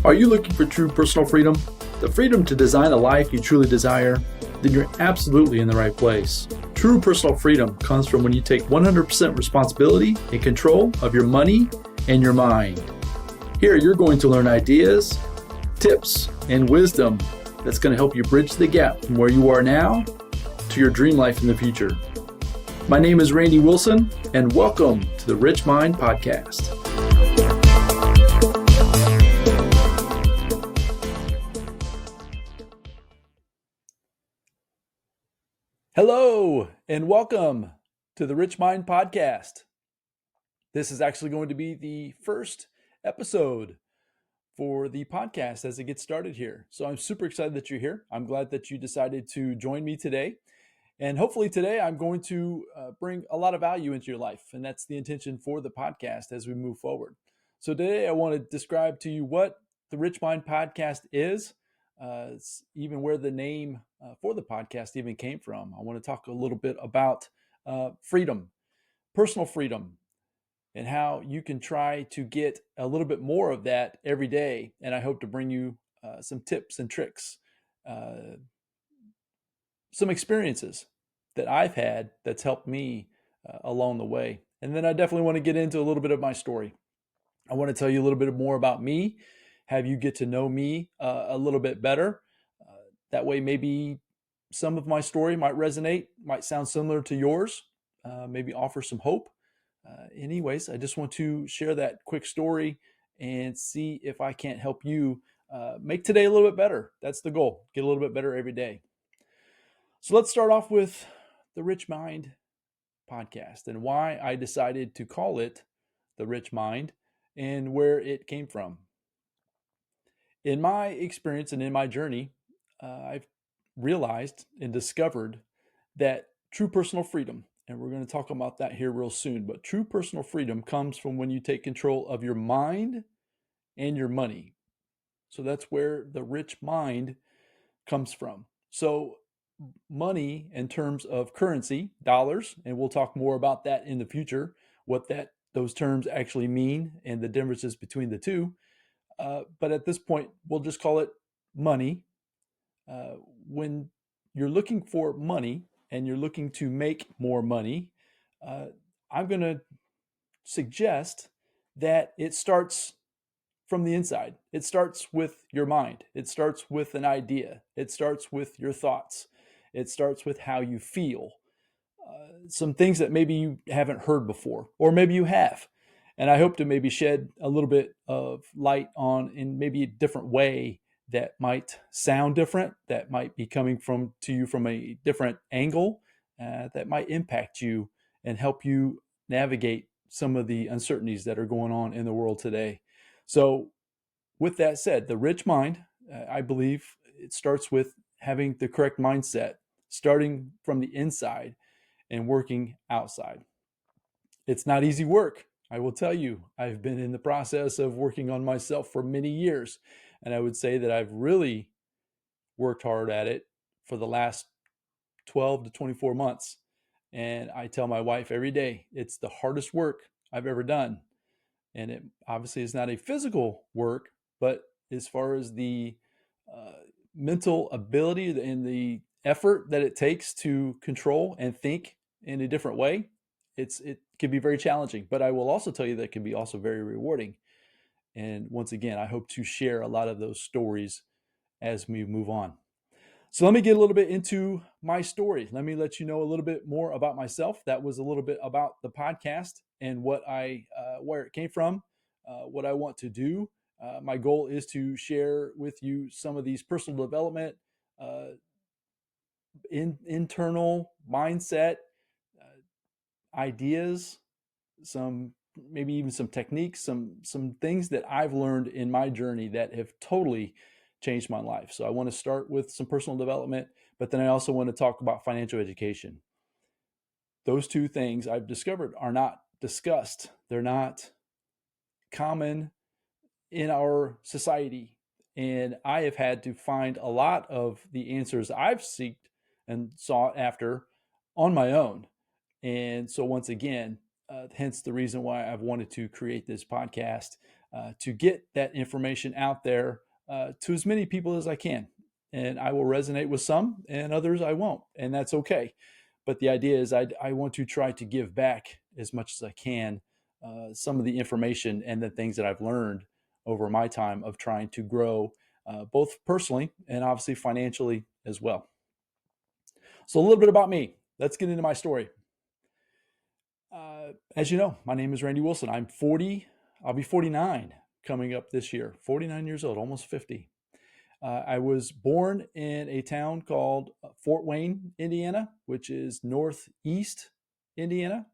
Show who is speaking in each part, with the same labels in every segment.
Speaker 1: Are you looking for true personal freedom? The freedom to design a life you truly desire? Then you're absolutely in the right place. True personal freedom comes from when you take 100% responsibility and control of your money and your mind. Here you're going to learn ideas, tips, and wisdom that's going to help you bridge the gap from where you are now to your dream life in the future. My name is Randy Wilson, and welcome to the Rich Mind Podcast. Hello, and welcome to the Rich Mind Podcast. This is actually going to be the first episode for the podcast as it gets started here. So I'm super excited that you're here. I'm glad that you decided to join me today. And hopefully today I'm going to bring a lot of value into your life. And that's the intention for the podcast as we move forward. So today I want to describe to you what the Rich Mind Podcast is. It's even where the name for the podcast even came from. I want to talk a little bit about freedom, personal freedom, and how you can try to get a little bit more of that every day. And I hope to bring you some tips and tricks, some experiences that I've had that's helped me along the way. And then I definitely want to get into a little bit of my story. I want to tell you a little bit more about me, have you get to know me a little bit better. That way, maybe some of my story might resonate, might sound similar to yours, maybe offer some hope. Anyways, I just want to share that quick story and see if I can't help you make today a little bit better. That's the goal, get a little bit better every day. So let's start off with the Rich Mind Podcast and why I decided to call it the Rich Mind and where it came from. In my experience and in my journey, I've realized and discovered that true personal freedom, and we're going to talk about that here real soon, but true personal freedom comes from when you take control of your mind and your money. So that's where the rich mind comes from. So money in terms of currency, dollars, and we'll talk more about that in the future, what those terms actually mean and the differences between the two. But at this point, we'll just call it money. When you're looking for money and you're looking to make more money, I'm going to suggest that it starts from the inside. It starts with your mind. It starts with an idea. It starts with your thoughts. It starts with how you feel. Some things that maybe you haven't heard before, or maybe you have. And I hope to maybe shed a little bit of light on in maybe a different way that might sound different, that might be coming to you from a different angle, that might impact you and help you navigate some of the uncertainties that are going on in the world today. So with that said, the rich mind, I believe it starts with having the correct mindset, starting from the inside and working outside. It's not easy work. I will tell you, I've been in the process of working on myself for many years. And I would say that I've really worked hard at it for the last 12 to 24 months. And I tell my wife every day, it's the hardest work I've ever done. And it obviously is not a physical work, but as far as the mental ability and the effort that it takes to control and think in a different way, it can be very challenging. But I will also tell you that it can be also very rewarding. And once again, I hope to share a lot of those stories as we move on. So let me get a little bit into my story. Let me let you know a little bit more about myself. That was a little bit about the podcast and where it came from, what I want to do. My goal is to share with you some of these personal development, internal mindset ideas, maybe even some techniques, some things that I've learned in my journey that have totally changed my life. So I want to start with some personal development, but then I also want to talk about financial education. Those two things I've discovered are not discussed. They're not common in our society. And I have had to find a lot of the answers I've sought and sought after on my own. And so once again, hence the reason why I've wanted to create this podcast to get that information out there to as many people as I can. And I will resonate with some, and others I won't, and that's okay. But the idea is I want to try to give back as much as I can some of the information and the things that I've learned over my time of trying to grow both personally and obviously financially as well. So, a little bit about me. Let's get into my story. As you know, my name is Randy Wilson. I'm 40. I'll be 49 coming up this year. 49 years old, almost 50. I was born in a town called Fort Wayne, Indiana, which is northeast Indiana.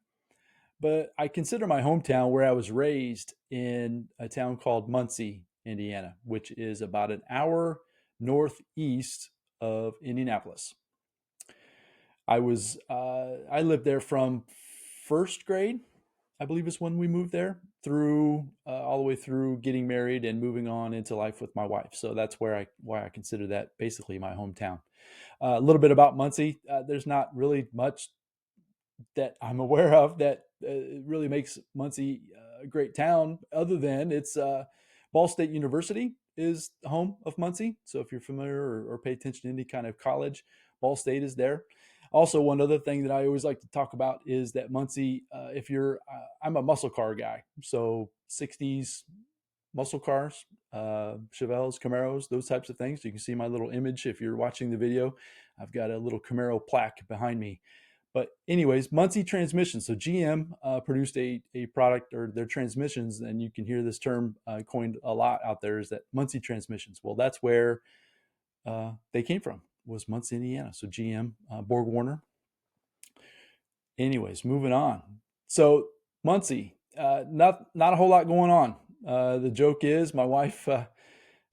Speaker 1: But I consider my hometown where I was raised in a town called Muncie, Indiana, which is about an hour northeast of Indianapolis. I lived there from first grade, I believe is when we moved there, through all the way through getting married and moving on into life with my wife. So that's why I consider that basically my hometown. A little bit about Muncie. There's not really much that I'm aware of that really makes Muncie a great town, other than it's Ball State University is the home of Muncie. So if you're familiar or pay attention to any kind of college, Ball State is there. Also, one other thing that I always like to talk about is that Muncie, I'm a muscle car guy. So 60s muscle cars, Chevelles, Camaros, those types of things. You can see my little image if you're watching the video. I've got a little Camaro plaque behind me. But anyways, Muncie Transmissions. So GM produced a product, or their transmissions, and you can hear this term coined a lot out there, is that Muncie Transmissions. Well, that's where they came from, was Muncie, Indiana. So GM, Borg Warner. Anyways, moving on. So Muncie, not a whole lot going on. The joke is my wife,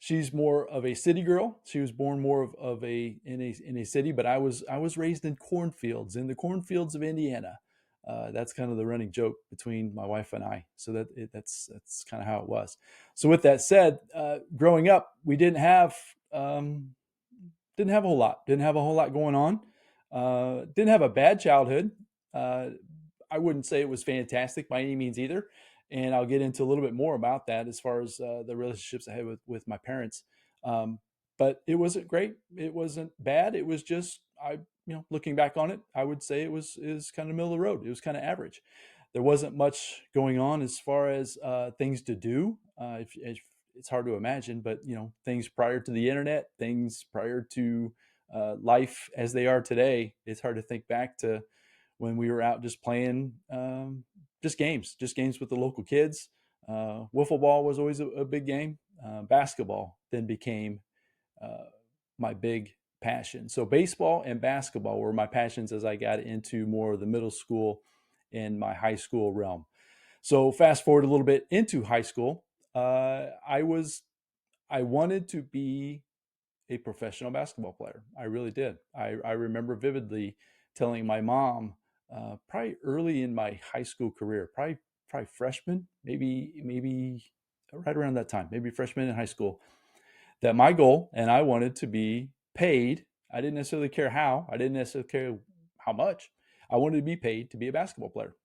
Speaker 1: she's more of a city girl. She was born more of in a city, but I was raised in cornfields, in the cornfields of Indiana. That's kind of the running joke between my wife and I. So that's kind of how it was. So with that said, growing up, we didn't have a whole lot. Didn't have a whole lot going on. Didn't have a bad childhood. I wouldn't say it was fantastic by any means either. And I'll get into a little bit more about that as far as the relationships I had with my parents. But it wasn't great. It wasn't bad. It was just, looking back on it, I would say it was kind of middle of the road. It was kind of average. There wasn't much going on as far as things to do. If it's hard to imagine, but things prior to the internet, things prior to life as they are today, it's hard to think back to when we were out just playing just games with the local kids. Wiffle ball was always a big game. Basketball then became my big passion. So baseball and basketball were my passions as I got into more of the middle school and my high school realm. So fast forward a little bit into high school, I wanted to be a professional basketball player. I really did. I remember vividly telling my mom, probably early in my high school career, probably freshman, maybe right around that time, maybe freshman in high school, that my goal, and I wanted to be paid. I didn't necessarily care how. I didn't necessarily care how much. I wanted to be paid to be a basketball player.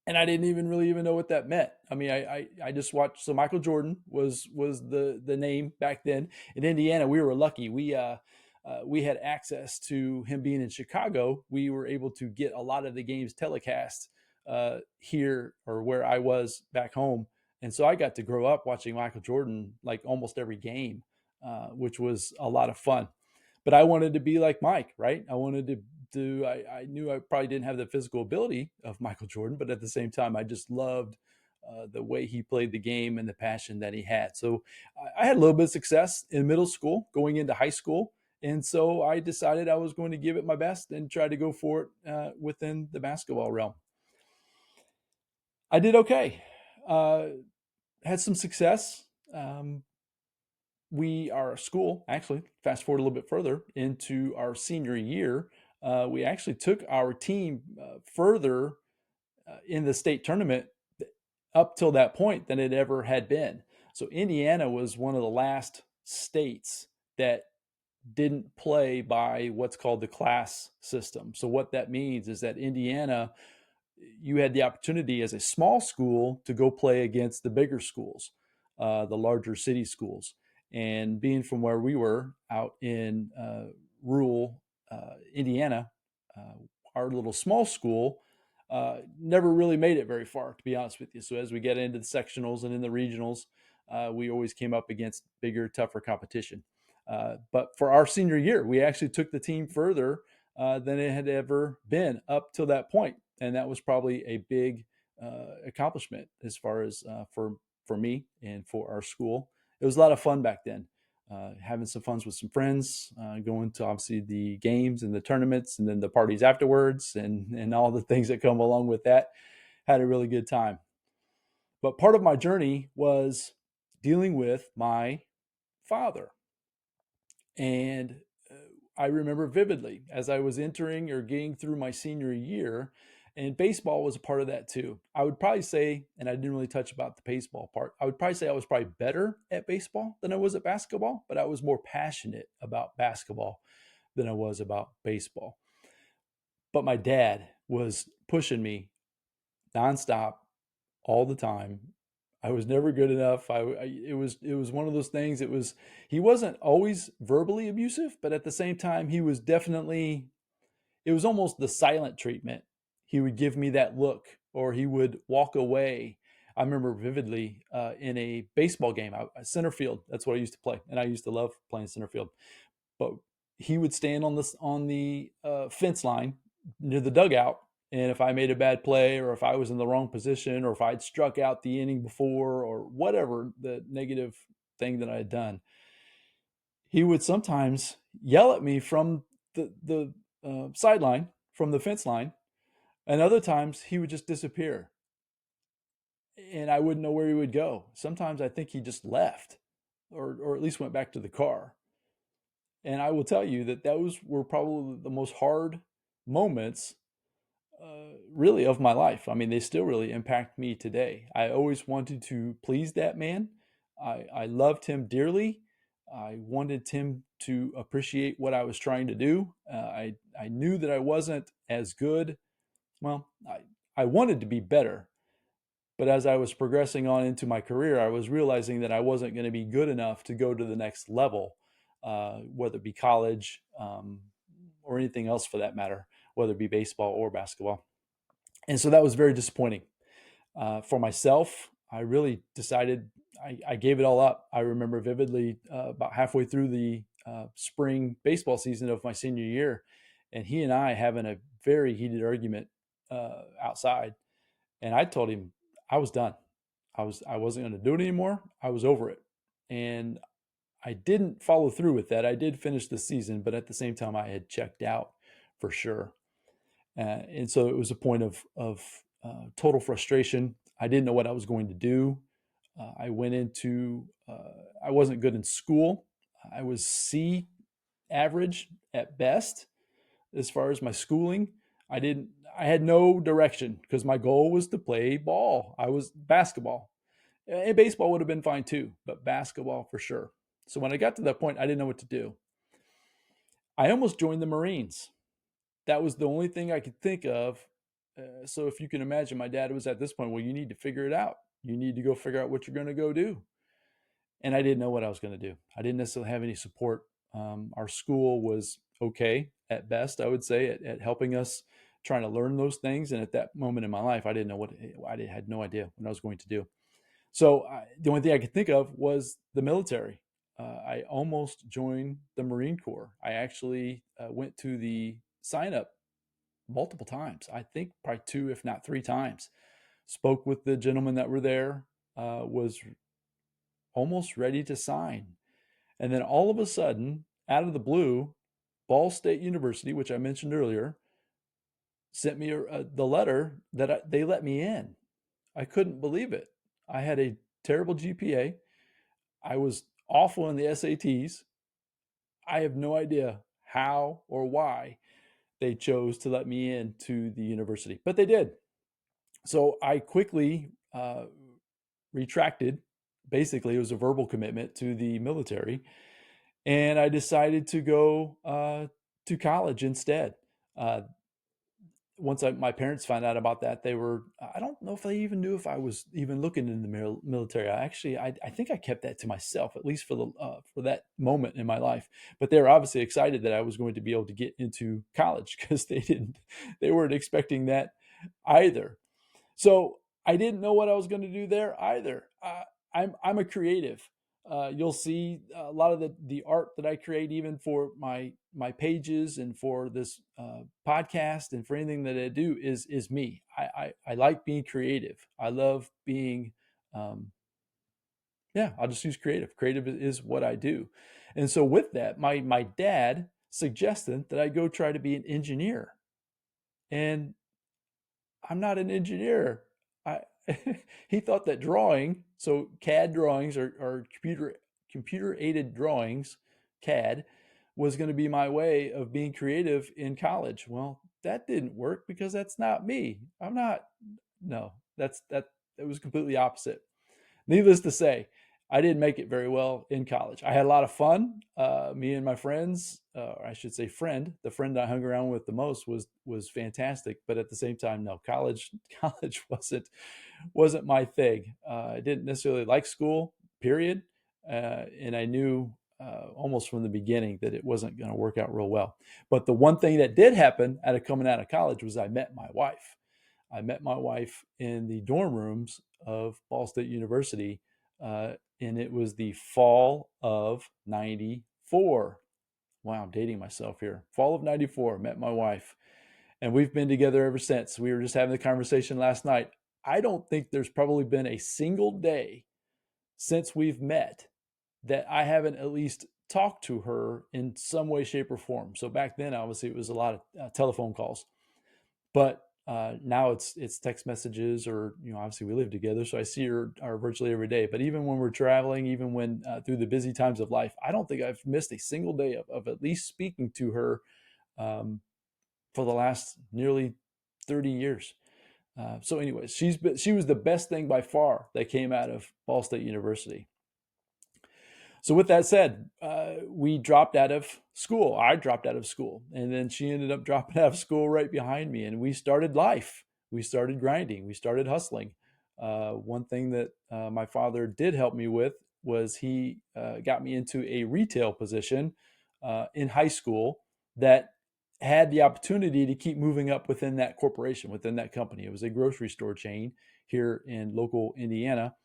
Speaker 1: And I didn't even really know what that meant. I mean, I just watched. So Michael Jordan was the name back then in Indiana. We were lucky. We had access to him being in Chicago. We were able to get a lot of the games telecast here, or where I was back home. And so I got to grow up watching Michael Jordan like almost every game, which was a lot of fun. But I wanted to be like Mike, right? I wanted to do. I knew I probably didn't have the physical ability of Michael Jordan, but at the same time, I just loved the way he played the game and the passion that he had. So I had a little bit of success in middle school, going into high school. And so I decided I was going to give it my best and try to go for it within the basketball realm. I did okay. Had some success. Our school, actually, fast forward a little bit further into our senior year, we actually took our team further in the state tournament up till that point than it ever had been. So Indiana was one of the last states that didn't play by what's called the class system. So what that means is that Indiana you had the opportunity as a small school to go play against the bigger schools, the larger city schools. And being from where we were out in rural Indiana, uh, our little small school never really made it very far, to be honest with you. So as we get into the sectionals and in the regionals, we always came up against bigger, tougher competition. But for our senior year, we actually took the team further than it had ever been up till that point, and that was probably a big accomplishment as far as for me and for our school. It was a lot of fun back then. Having some fun with some friends, going to obviously the games and the tournaments, and then the parties afterwards, and all the things that come along with that. Had a really good time. But part of my journey was dealing with my father. And I remember vividly as I was entering or getting through my senior year, and baseball was a part of that too. I would probably say, and I didn't really touch about the baseball part, I would probably say I was probably better at baseball than I was at basketball, but I was more passionate about basketball than I was about baseball. But my dad was pushing me nonstop all the time. I was never good enough. It was one of those things. He wasn't always verbally abusive, but at the same time, he was definitely. It was almost the silent treatment. He would give me that look, or he would walk away. I remember vividly in a baseball game, center field. That's what I used to play, and I used to love playing center field. But he would stand on the fence line near the dugout, and if I made a bad play, or if I was in the wrong position, or if I'd struck out the inning before, or whatever the negative thing that I had done, he would sometimes yell at me from the sideline, from the fence line, and other times he would just disappear, and I wouldn't know where he would go. Sometimes I think he just left, or at least went back to the car. And I will tell you that those were probably the most hard moments, really, of my life. I mean, they still really impact me today. I always wanted to please that man. I loved him dearly. I wanted him to appreciate what I was trying to do. I knew that I wasn't as good. Well, I wanted to be better. But as I was progressing on into my career, I was realizing that I wasn't going to be good enough to go to the next level, whether it be college, or anything else for that matter, whether it be baseball or basketball. And so that was very disappointing. For myself, I really decided I gave it all up. I remember vividly about halfway through the spring baseball season of my senior year, and he and I having a very heated argument outside. And I told him I was done. I wasn't going to do it anymore. I was over it. And I didn't follow through with that. I did finish the season, but at the same time, I had checked out for sure. And so it was a point of total frustration. I didn't know what I was going to do. I went into, I wasn't good in school. I was C average at best as far as my schooling. I had no direction because my goal was to play ball. I was basketball. And baseball would have been fine too, but basketball for sure. So when I got to that point, I didn't know what to do. I almost joined the Marines. That was the only thing I could think of. So if you can imagine, my dad was at this point, well, you need to figure it out. You need to go figure out what you're going to go do. And I didn't know what I was going to do. I didn't necessarily have any support. Our school was okay at best, I would say, at helping us trying to learn those things. And at that moment in my life, I didn't know had no idea what I was going to do. So the only thing I could think of was the military. I almost joined the Marine Corps. I actually went to the sign up multiple times. I think probably two, if not three times. Spoke with the gentlemen that were there, was almost ready to sign. And then all of a sudden, out of the blue, Ball State University, which I mentioned earlier, sent me the letter that they let me in. I couldn't believe it. I had a terrible GPA. I was awful in the SATs. I have no idea how or why they chose to let me into the university, but they did. So I quickly retracted. Basically, it was a verbal commitment to the military, and I decided to go to college instead. my parents found out about that, they were, I don't know if they even knew if I was even looking in the military. I think I kept that to myself, at least for that moment in my life. But they were obviously excited that I was going to be able to get into college because they weren't expecting that either. So I didn't know what I was going to do there either. I'm a creative. You'll see a lot of the art that I create, even for my pages and for this podcast and for anything that I do, is me. I like being creative. I love being, yeah. I'll just use creative. Creative is what I do, and so with that, my dad suggested that I go try to be an engineer, and I'm not an engineer. I he thought that drawing, so CAD drawings or computer aided drawings, CAD, was going to be my way of being creative in college. Well, that didn't work because that's not me. I'm not. No, that it was completely opposite. Needless to say, I didn't make it very well in college. I had a lot of fun. Me and my friends, or I should say, the friend I hung around with the most was fantastic. But at the same time, no, college wasn't my thing. I didn't necessarily like school, period, and I knew almost from the beginning that it wasn't going to work out real well. But the one thing that did happen out of coming out of college was I met my wife. I met my wife in the dorm rooms of Ball State University, and it was the fall of '94. Wow, I'm dating myself here. Fall of '94, met my wife, and we've been together ever since. We were just having the conversation last night. I don't think there's probably been a single day since we've met that I haven't at least talked to her in some way, shape, or form. So back then, obviously, it was a lot of telephone calls. But now it's text messages, or obviously we live together, so I see her virtually every day. But even when we're traveling, even when through the busy times of life, I don't think I've missed a single day of at least speaking to her um, for the last nearly 30 years. So, anyways, she was the best thing by far that came out of Ball State University. So with that said, we dropped out of school. I dropped out of school, and then she ended up dropping out of school right behind me. And we started life. We started grinding. We started hustling. One thing that my father did help me with was he got me into a retail position in high school that had the opportunity to keep moving up within that corporation, within that company. It was a grocery store chain here in local Indiana.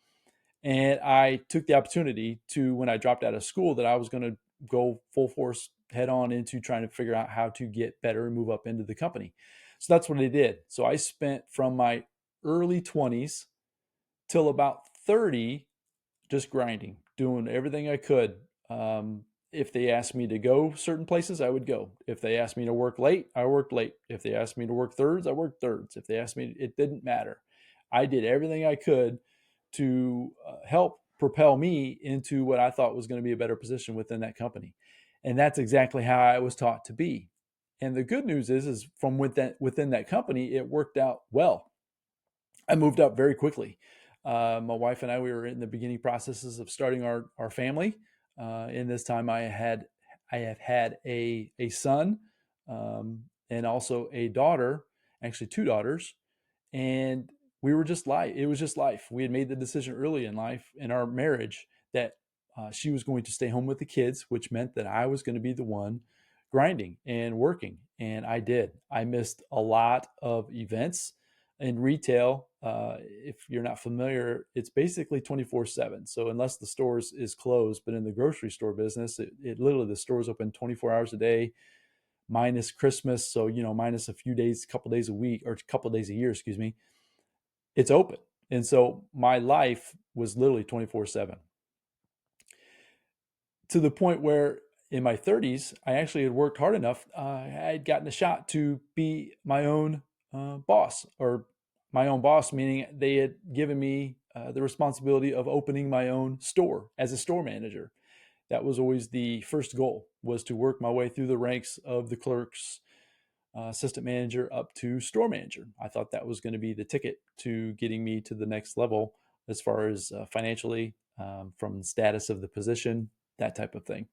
Speaker 1: And I took the opportunity to, when I dropped out of school, that I was going to go full force head on into trying to figure out how to get better and move up into the company. So that's what I did. So I spent from my early 20s till about 30 just grinding, doing everything I could. If they asked me to go certain places, I would go. If they asked me to work late, I worked late. If they asked me to work thirds, I worked thirds. If they asked me, it didn't matter. I did everything I could to help propel me into what I thought was going to be a better position within that company. And that's exactly how I was taught to be. And the good news is from within that company, it worked out well. I moved up very quickly. My wife and I, we were in the beginning processes of starting our family. In this time, I have had a son, and also a daughter, actually two daughters, and we were just life. It was just life. We had made the decision early in life in our marriage that she was going to stay home with the kids, which meant that I was going to be the one grinding and working. And I did. I missed a lot of events in retail. If you're not familiar, it's basically 24/7. So unless the stores is closed, but in the grocery store business, it literally, the stores open 24 hours a day, minus Christmas. So, minus a few days, a couple days a week, or a couple days a year, excuse me, it's open. And so my life was literally 24/7, to the point where in my 30s, I actually had worked hard enough. I had gotten a shot to be my own boss, or my own boss, meaning they had given me the responsibility of opening my own store as a store manager. That was always the first goal, was to work my way through the ranks of the clerks, assistant manager, up to store manager. I thought that was going to be the ticket to getting me to the next level as far as financially, from the status of the position, that type of thing.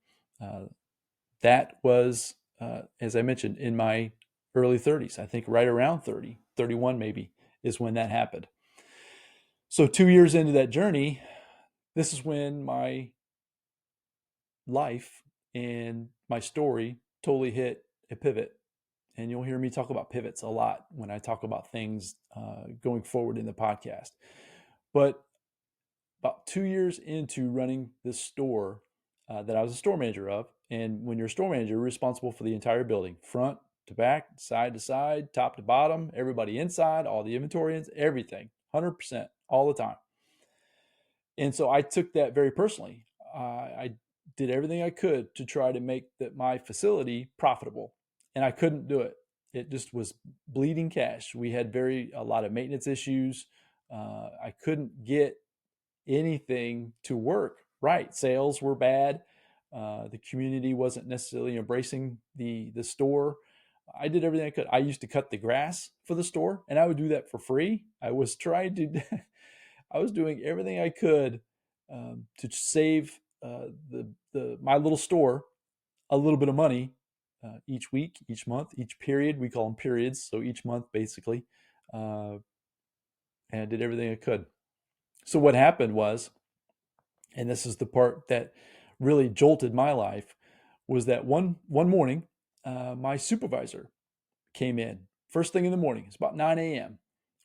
Speaker 1: That was, as I mentioned, in my early 30s. I think right around 30, 31 maybe is when that happened. So 2 years into that journey, this is when my life and my story totally hit a pivot. And you'll hear me talk about pivots a lot when I talk about things going forward in the podcast. But about 2 years into running this store that I was a store manager of, and when you're a store manager, you're responsible for the entire building, front to back, side to side, top to bottom, everybody inside, all the inventory, everything, 100% all the time. And so I took that very personally. I did everything I could to try to make my facility profitable, and I couldn't do it. It just was bleeding cash. We had a lot of maintenance issues. I couldn't get anything to work right. Sales were bad. The community wasn't necessarily embracing the store. I did everything I could. I used to cut the grass for the store, and I would do that for free. I was trying to I was doing everything I could to save my little store a little bit of money each week, each month, each period. We call them periods, so each month basically, and I did everything I could. So what happened was, and this is the part that really jolted my life, was that one morning, my supervisor came in first thing in the morning. It's about 9 a.m.,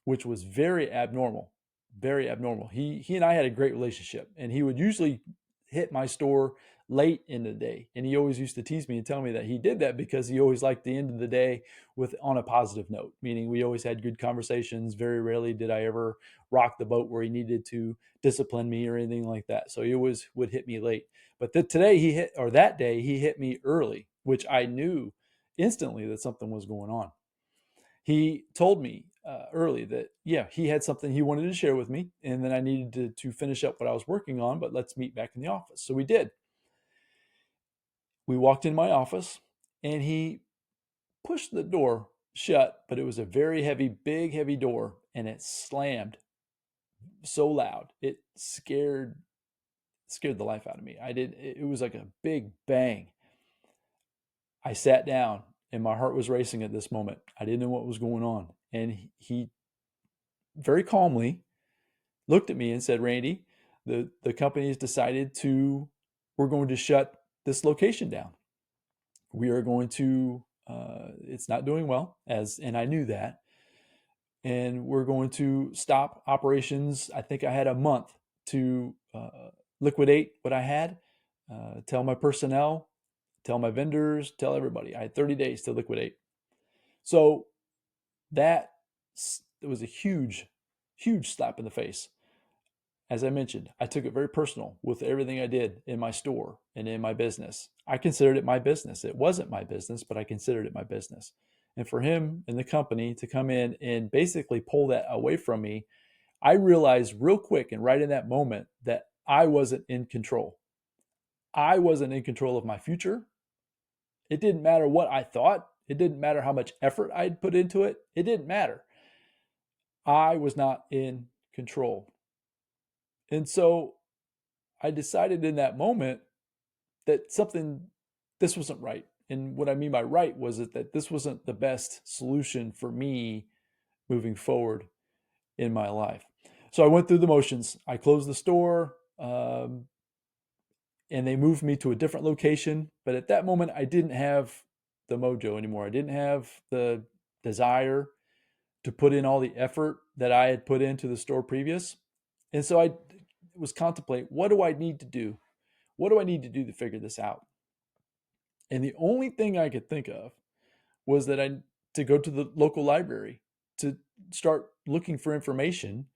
Speaker 1: which was very abnormal. Very abnormal. He and I had a great relationship, and he would usually hit my store late in the day. And he always used to tease me and tell me that he did that because he always liked the end of the day on a positive note, meaning we always had good conversations. Very rarely did I ever rock the boat where he needed to discipline me or anything like that. So he always would hit me late. But that day he hit me early, which I knew instantly that something was going on. He told me early that, yeah, he had something he wanted to share with me, and then I needed to finish up what I was working on, but let's meet back in the office. So we did. We walked in my office, and he pushed the door shut, but it was a very heavy, big, heavy door, and it slammed so loud. It scared the life out of me. It was like a big bang. I sat down, and my heart was racing at this moment. I didn't know what was going on. And he very calmly looked at me and said, "Randy, the company has decided we're going to shut this location down. We are going to, it's not doing well," and I knew that. "And we're going to stop operations." I think I had a month to liquidate what I had, tell my personnel, tell my vendors, tell everybody. I had 30 days to liquidate. So that it was a huge, huge slap in the face. As I mentioned, I took it very personal with everything I did in my store and in my business. I considered it my business. It wasn't my business, but I considered it my business. And for him and the company to come in and basically pull that away from me, I realized real quick and right in that moment that I wasn't in control. I wasn't in control of my future. It didn't matter what I thought. It didn't matter how much effort I'd put into it. It didn't matter. I was not in control. And so I decided in that moment that this wasn't right. And what I mean by right was that this wasn't the best solution for me moving forward in my life. So I went through the motions. I closed the store, and they moved me to a different location. But at that moment, I didn't have the mojo anymore. I didn't have the desire to put in all the effort that I had put into the store previous. And so I was contemplating, what do I need to do? What do I need to do to figure this out? And the only thing I could think of was that to go to the local library to start looking for information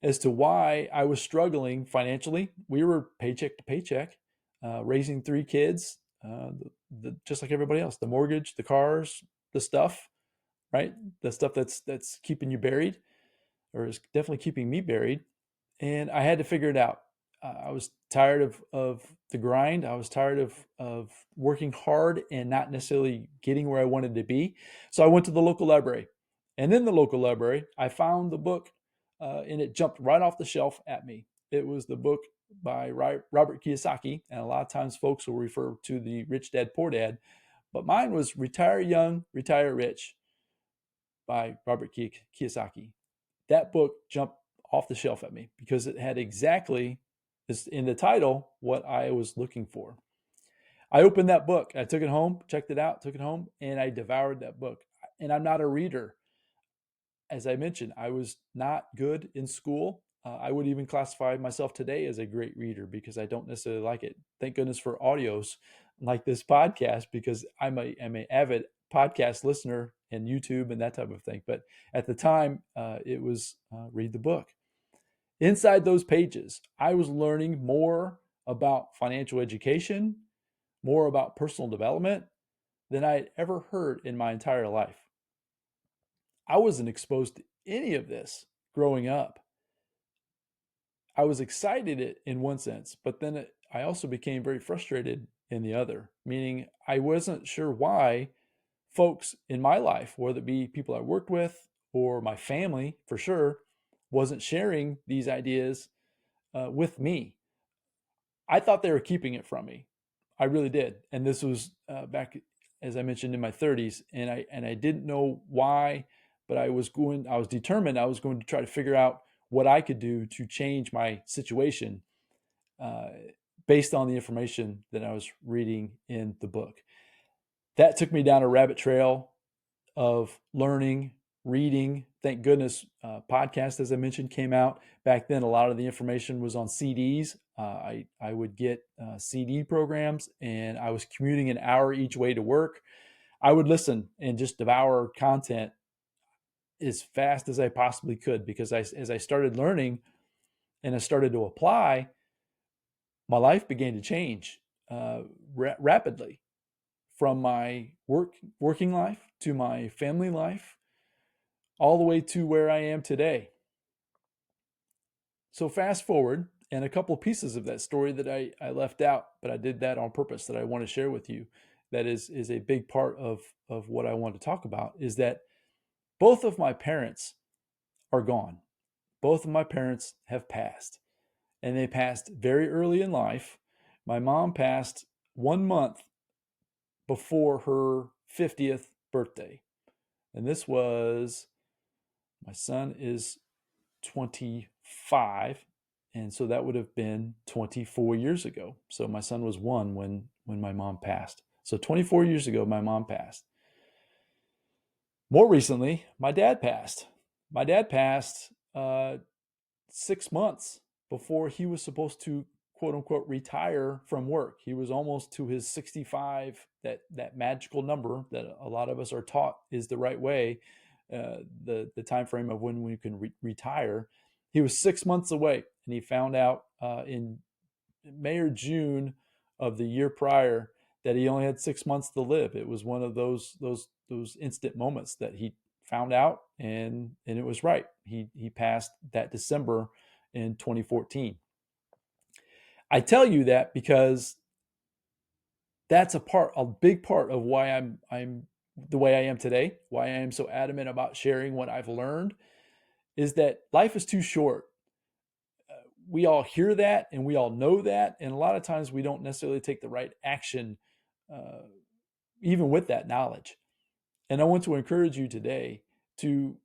Speaker 1: as to why I was struggling financially. We were paycheck to paycheck, raising 3 kids, just like everybody else. The mortgage, the cars, the stuff, right? The stuff that's keeping you buried, or is definitely keeping me buried. And I had to figure it out. I was tired of the grind. I was tired of working hard and not necessarily getting where I wanted to be. So I went to the local library. And in the local library, I found the book, and it jumped right off the shelf at me. It was the book by Robert Kiyosaki. And a lot of times folks will refer to the Rich Dad, Poor Dad. But mine was Retire Young, Retire Rich. by Robert Kiyosaki. That book jumped off the shelf at me because it had exactly, in the title, what I was looking for. I opened that book. I took it home, checked it out, took it home, and I devoured that book. And I'm not a reader. As I mentioned, I was not good in school. I would even classify myself today as a great reader because I don't necessarily like it. Thank goodness for audios like this podcast because I'm an avid podcast listener and YouTube and that type of thing. But at the time, it was read the book. Inside those pages, I was learning more about financial education, more about personal development than I had ever heard in my entire life. I wasn't exposed to any of this growing up. I was excited in one sense, but then I also became very frustrated in the other, meaning I wasn't sure why folks in my life, whether it be people I worked with or my family for sure, wasn't sharing these ideas with me. I thought they were keeping it from me. I really did. And this was back, as I mentioned, in my 30s, and I didn't know why, but I was determined I was going to try to figure out what I could do to change my situation uh, based on the information that I was reading in the book. That took me down a rabbit trail of learning, reading. Thank goodness, podcast, as I mentioned, came out. Back then, a lot of the information was on CDs. I would get CD programs, and I was commuting an hour each way to work. I would listen and just devour content as fast as I possibly could because as I started learning and I started to apply, my life began to change rapidly from my working life to my family life all the way to where I am today. So fast forward, and a couple of pieces of that story that I left out, but I did that on purpose that I want to share with you. That is a big part of what I want to talk about is that both of my parents are gone. Both of my parents have passed, and they passed very early in life. My mom passed 1 month before her 50th birthday. And this was, my son is 25. And so that would have been 24 years ago. So my son was 1 when my mom passed. So 24 years ago, my mom passed. More recently, my dad passed. My dad passed 6 months before he was supposed to quote unquote retire from work. He was almost to his 65, that magical number that a lot of us are taught is the right way, the time frame of when we can retire. He was 6 months away, and he found out in May or June of the year prior that he only had 6 months to live. It was one of those instant moments that he found out, and it was right. He passed that December in 2014. I tell you that because that's a big part of why I'm the way I am today, why I am so adamant about sharing what I've learned, is that life is too short. We all hear that and we all know that, and a lot of times we don't necessarily take the right action, uh, even with that knowledge. And I want to encourage you today to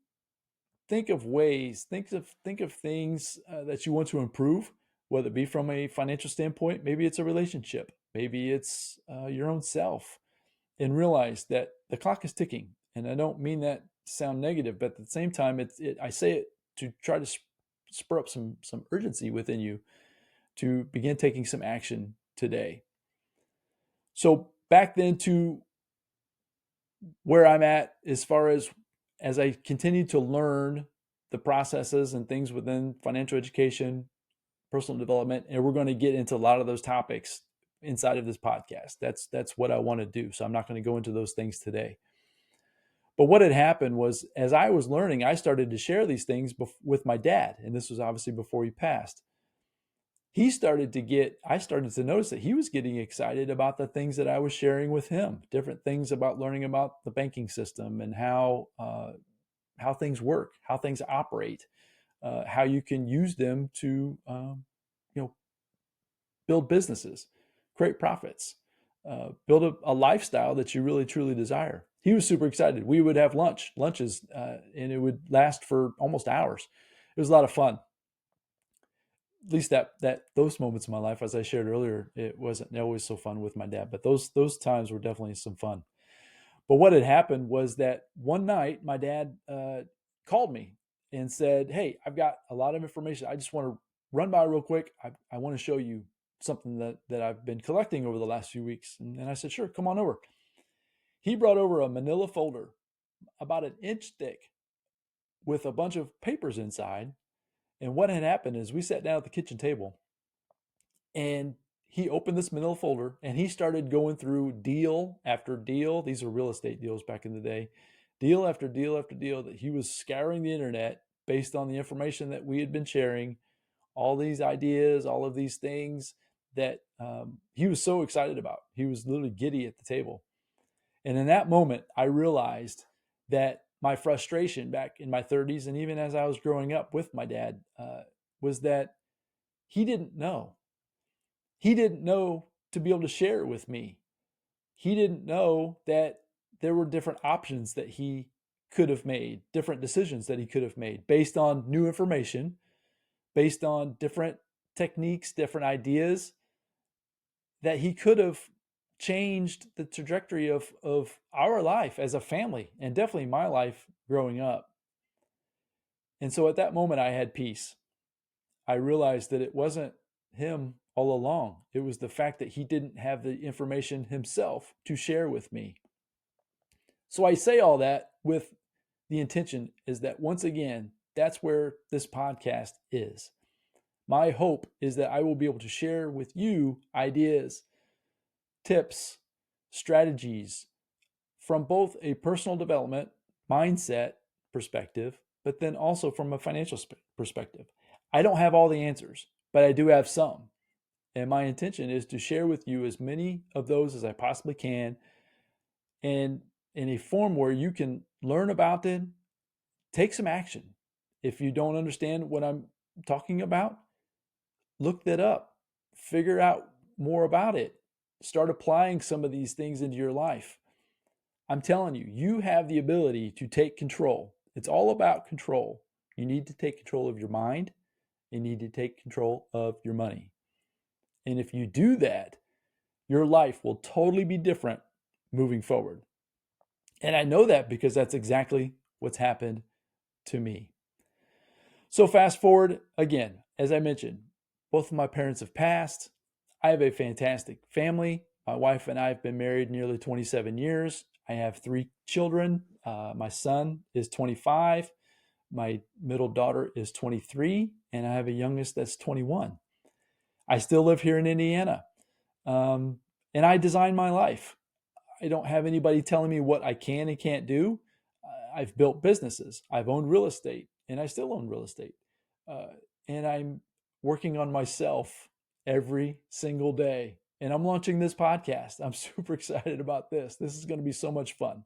Speaker 1: think of ways, think of things that you want to improve, whether it be from a financial standpoint, maybe it's a relationship, maybe it's your own self, and realize that the clock is ticking. And I don't mean that to sound negative, but at the same time, I say it to try to spur up some urgency within you to begin taking some action today. So back then to where I'm at as far as I continue to learn the processes and things within financial education, personal development, and we're going to get into a lot of those topics inside of this podcast. That's what I want to do. So I'm not going to go into those things today. But what had happened was, as I was learning, I started to share these things with my dad, and this was obviously before he passed. I started to notice that he was getting excited about the things that I was sharing with him, different things about learning about the banking system and how things work, how things operate, how you can use them to, build businesses, create profits, build a lifestyle that you really truly desire. He was super excited. We would have lunches, and it would last for almost hours. It was a lot of fun. At least that those moments in my life, as I shared earlier, it wasn't always so fun with my dad, but those times were definitely some fun. But what had happened was that one night my dad called me and said, "Hey, I've got a lot of information. I just want to run by real quick. I want to show you something that I've been collecting over the last few weeks." And I said, "Sure, come on over." He brought over a manila folder about an inch thick with a bunch of papers inside. And what had happened is we sat down at the kitchen table and he opened this manila folder and he started going through deal after deal. These are real estate deals back in the day. Deal after deal after deal that he was scouring the internet based on the information that we had been sharing, all these ideas, all of these things that he was so excited about. He was literally giddy at the table. And in that moment, I realized that my frustration back in my 30s, and even as I was growing up with my dad, was that he didn't know. He didn't know to be able to share it with me. He didn't know that there were different options that he could have made, different decisions that he could have made based on new information, based on different techniques, different ideas that he could have changed the trajectory of our life as a family and definitely my life growing up. And so at that moment, I had peace. I realized that it wasn't him all along. It was the fact that he didn't have the information himself to share with me. So I say all that with the intention is that once again, that's where this podcast is. My hope is that I will be able to share with you ideas, tips, strategies from both a personal development mindset perspective, but then also from a financial perspective. I don't have all the answers, but I do have some. And my intention is to share with you as many of those as I possibly can, and in a form where you can learn about them, take some action. If you don't understand what I'm talking about, look that up, figure out more about it, start applying some of these things into your life. I'm telling you, you have the ability to take control. It's all about control. You need to take control of your mind. You need to take control of your money. And if you do that, your life will totally be different moving forward. And I know that because that's exactly what's happened to me. So fast forward again, as I mentioned, both of my parents have passed. I have a fantastic family. My wife and I have been married nearly 27 years. I have 3 children. My son is 25. My middle daughter is 23. And I have a youngest that's 21. I still live here in Indiana. And I design my life. I don't have anybody telling me what I can and can't do. I've built businesses. I've owned real estate, and I still own real estate. Uh, and I'm working on myself every single day. And I'm launching this podcast. I'm super excited about this. This is going to be so much fun.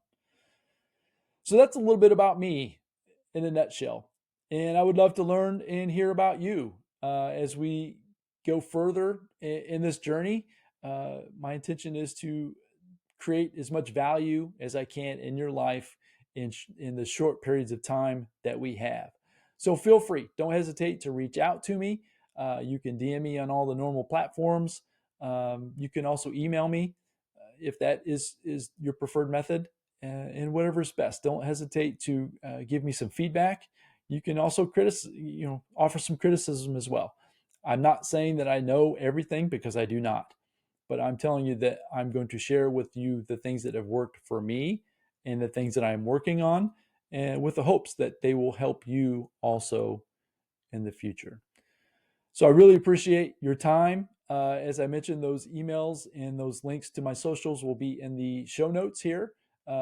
Speaker 1: So that's a little bit about me in a nutshell. And I would love to learn and hear about you as we go further in this journey. My intention is to create as much value as I can in your life in the short periods of time that we have. So feel free. Don't hesitate to reach out to me. You can DM me on all the normal platforms. You can also email me if that is your preferred method, and whatever's best. Don't hesitate to give me some feedback. You can also offer some criticism as well. I'm not saying that I know everything because I do not, but I'm telling you that I'm going to share with you the things that have worked for me and the things that I'm working on, and with the hopes that they will help you also in the future. So I really appreciate your time. As I mentioned, those emails and those links to my socials will be in the show notes here.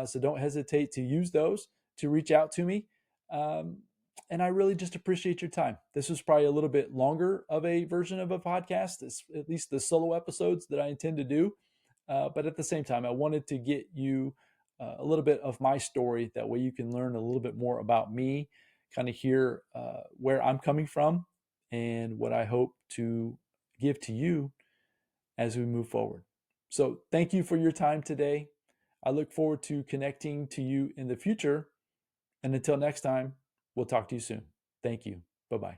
Speaker 1: So don't hesitate to use those to reach out to me. And I really just appreciate your time. This was probably a little bit longer of a version of a podcast, at least the solo episodes that I intend to do. But at the same time, I wanted to get you a little bit of my story. That way you can learn a little bit more about me, kind of hear where I'm coming from and what I hope to give to you as we move forward. So thank you for your time today. I look forward to connecting to you in the future. And until next time, we'll talk to you soon. Thank you. Bye-bye.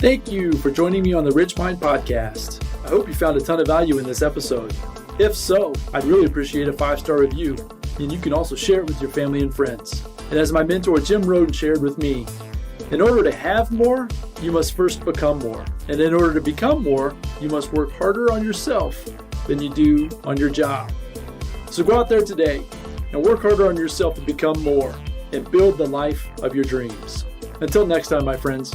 Speaker 1: Thank you for joining me on the Rich Mind Podcast. I hope you found a ton of value in this episode. If so, I'd really appreciate a 5-star review, and you can also share it with your family and friends. And as my mentor Jim Rohn shared with me, in order to have more, you must first become more. And in order to become more, you must work harder on yourself than you do on your job. So go out there today and work harder on yourself to become more and build the life of your dreams. Until next time, my friends.